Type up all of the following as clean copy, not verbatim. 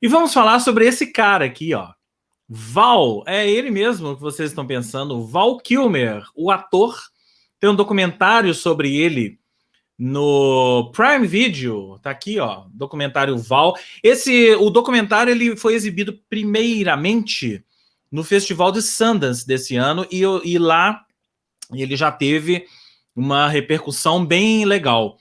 E vamos falar sobre esse cara aqui, ó. Val, é ele mesmo que vocês estão pensando, Val Kilmer, o ator. Tem um documentário sobre ele no Prime Video, tá aqui, ó, documentário Val. O documentário ele foi exibido primeiramente no Festival de Sundance desse ano e lá ele já teve uma repercussão bem legal.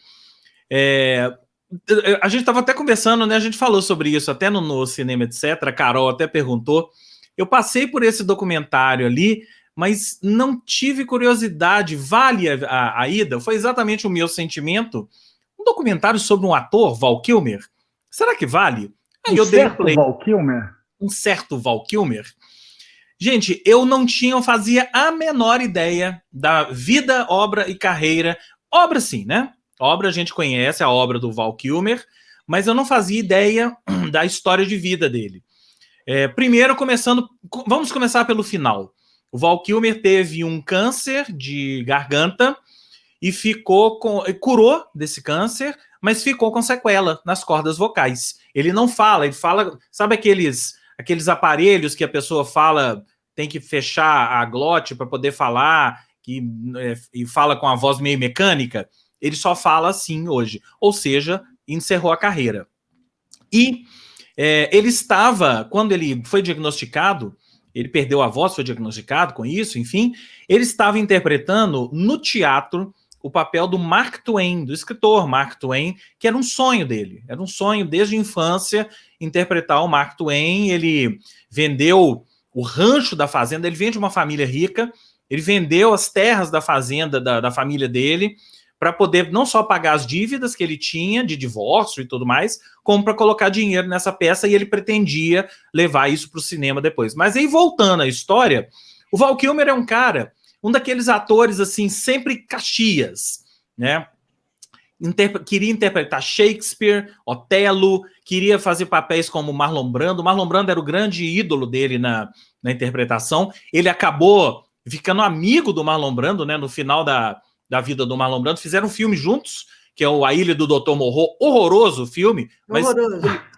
A gente estava até conversando, né? A gente falou sobre isso até no cinema, etc. A Carol até perguntou. Eu passei por esse documentário ali, mas não tive curiosidade. Vale a ida? Foi exatamente o meu sentimento. Um documentário sobre um ator, Val Kilmer. Será que vale? Aí eu dei play. Val Kilmer? Um certo Val Kilmer. Gente, eu não fazia a menor ideia da vida, obra e carreira. Obra sim, né? Obra a gente conhece, a obra do Val Kilmer, mas eu não fazia ideia da história de vida dele. Primeiro, vamos começar pelo final. O Val Kilmer teve um câncer de garganta e curou desse câncer, mas ficou com sequela nas cordas vocais. Ele não fala, ele fala, sabe aqueles aparelhos que a pessoa fala, tem que fechar a glote para poder falar, e fala com a voz meio mecânica? Ele só fala assim hoje, ou seja, encerrou a carreira. E ele estava, quando ele foi diagnosticado, ele perdeu a voz, foi diagnosticado com isso, enfim, ele estava interpretando no teatro o papel do Mark Twain, do escritor Mark Twain, que era um sonho dele, era um sonho desde a infância interpretar o Mark Twain. Ele vendeu o rancho da fazenda, ele vem de uma família rica, ele vendeu as terras da fazenda da família dele, para poder não só pagar as dívidas que ele tinha de divórcio e tudo mais, como para colocar dinheiro nessa peça, e ele pretendia levar isso para o cinema depois. Mas aí, voltando à história, o Val Kilmer é um daqueles atores, assim, sempre Caxias, né? Queria interpretar Shakespeare, Otelo, queria fazer papéis como Marlon Brando. Marlon Brando era o grande ídolo dele na interpretação. Ele acabou ficando amigo do Marlon Brando, né? No final da vida do Marlon Brando, fizeram um filme juntos, que é A Ilha do Dr. Morro. Horroroso o filme, mas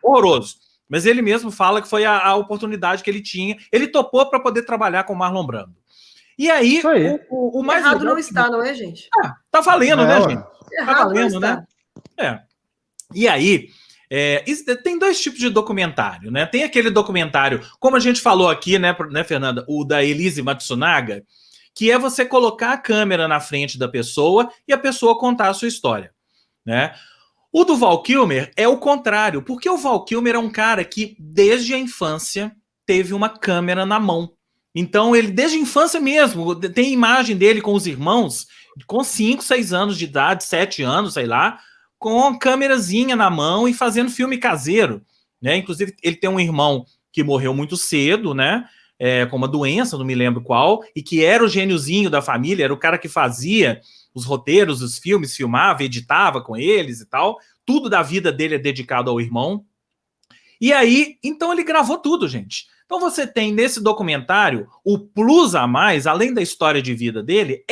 horroroso. Mas ele mesmo fala que foi a oportunidade que ele tinha. Ele topou para poder trabalhar com o Marlon Brando. E aí, o mais errado legal, não está, não é, gente? Tá valendo, né, gente? Errado tá valendo, né? E aí, tem dois tipos de documentário, né? Tem aquele documentário, como a gente falou aqui, né, Fernanda, o da Elise Matsunaga, que é você colocar a câmera na frente da pessoa e a pessoa contar a sua história, né? O do Val Kilmer é o contrário, porque o Val Kilmer é um cara que, desde a infância, teve uma câmera na mão. Então, ele, desde a infância mesmo, tem imagem dele com os irmãos, com 5, 6 anos de idade, 7 anos, sei lá, com a câmerazinha na mão e fazendo filme caseiro, né? Inclusive, ele tem um irmão que morreu muito cedo, né? Com uma doença, não me lembro qual, e que era o gêniozinho da família, era o cara que fazia os roteiros, os filmes, filmava, editava com eles e tal. Tudo da vida dele é dedicado ao irmão. E aí, então ele gravou tudo, gente. Então você tem nesse documentário o plus a mais, além da história de vida dele,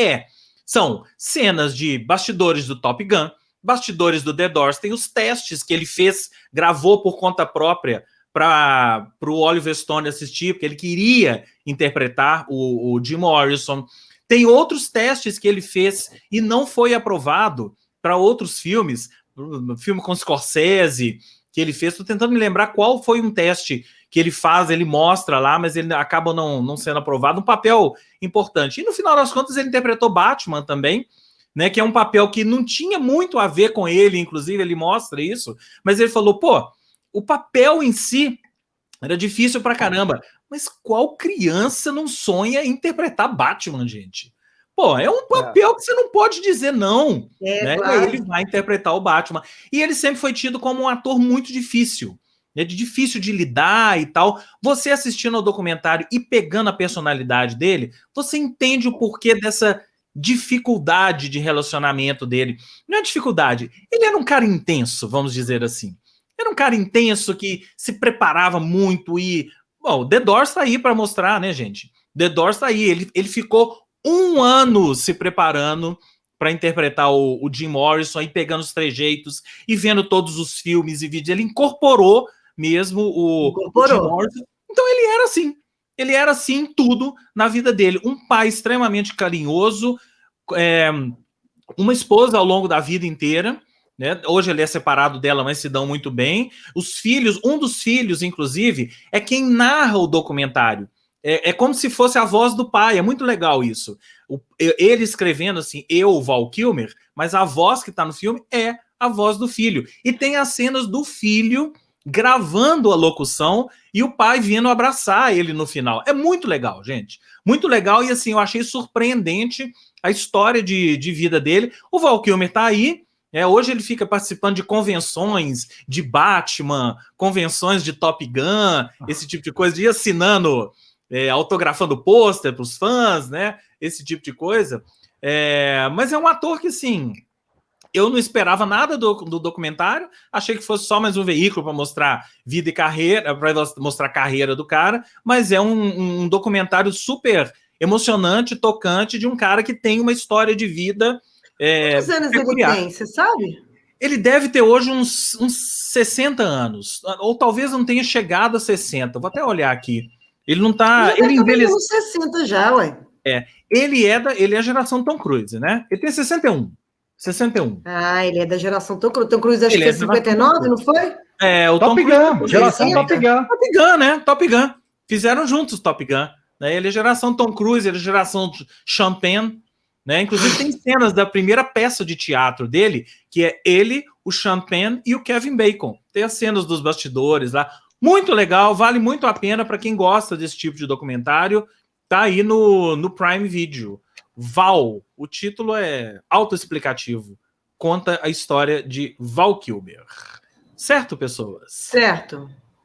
são cenas de bastidores do Top Gun, bastidores do The Doors, tem os testes que ele fez, gravou por conta própria para o Oliver Stone assistir, porque ele queria interpretar o Jim Morrison. Tem outros testes que ele fez e não foi aprovado para outros filmes, filme com Scorsese que ele fez. Estou tentando me lembrar qual foi um teste que ele faz, ele mostra lá, mas ele acaba não sendo aprovado, um papel importante. E no final das contas ele interpretou Batman também, né, que é um papel que não tinha muito a ver com ele, inclusive ele mostra isso, mas ele falou, o papel em si era difícil pra caramba, mas qual criança não sonha em interpretar Batman, gente? É um papel que você não pode dizer não, né? Claro. E aí ele vai interpretar o Batman. E ele sempre foi tido como um ator muito difícil, né? Difícil de lidar e tal. Você assistindo ao documentário e pegando a personalidade dele, você entende o porquê dessa dificuldade de relacionamento dele. Não é dificuldade, ele era um cara intenso, vamos dizer assim. Era um cara intenso que se preparava muito e... o The Doors tá aí para mostrar, né, gente? The Doors tá aí. Ele ficou 1 ano se preparando para interpretar o Jim Morrison, aí pegando os trejeitos e vendo todos os filmes e vídeos. Ele incorporou mesmo o Incorporou. Jim Morrison. Então ele era assim. Ele era assim em tudo na vida dele. Um pai extremamente carinhoso, uma esposa ao longo da vida inteira, né? Hoje ele é separado dela, mas se dão muito bem. Os filhos, um dos filhos, inclusive, é quem narra o documentário. É como se fosse a voz do pai. É muito legal isso. Ele escrevendo assim, eu, Val Kilmer, mas a voz que está no filme é a voz do filho. E tem as cenas do filho gravando a locução e o pai vindo abraçar ele no final. É muito legal, gente. Muito legal. E assim, eu achei surpreendente a história de vida dele. O Val Kilmer tá aí. Hoje ele fica participando de convenções de Batman, convenções de Top Gun, esse tipo de coisa, e assinando, autografando pôster para os fãs, né? Esse tipo de coisa. Mas é um ator que, assim, eu não esperava nada do documentário, achei que fosse só mais um veículo para mostrar vida e carreira, para mostrar a carreira do cara, mas é um documentário super emocionante, tocante, de um cara que tem uma história de vida Quantos anos peculiar. ele tem, você sabe? Ele deve ter hoje uns 60 anos, ou talvez não tenha chegado a 60, vou até olhar aqui. Ele não tá... Ele envelheceu uns 60 já, ué. Ele é a geração Tom Cruise, né? Ele tem 61. 61. Ah, ele é da geração Tom Cruise. Tom Cruise acho que fez 59, não foi? O Top Gun, geração Top Gun. Top Gun, né? Top Gun. Fizeram juntos Top Gun. Né? Ele é geração Tom Cruise, ele é geração Sean Penn. Né? Inclusive tem cenas da primeira peça de teatro dele, que é ele, o Sean Penn e o Kevin Bacon. Tem as cenas dos bastidores lá. Muito legal, vale muito a pena para quem gosta desse tipo de documentário. Tá aí no Prime Video. Val, o título é autoexplicativo. Conta a história de Val Kilmer. Certo, pessoas? Certo.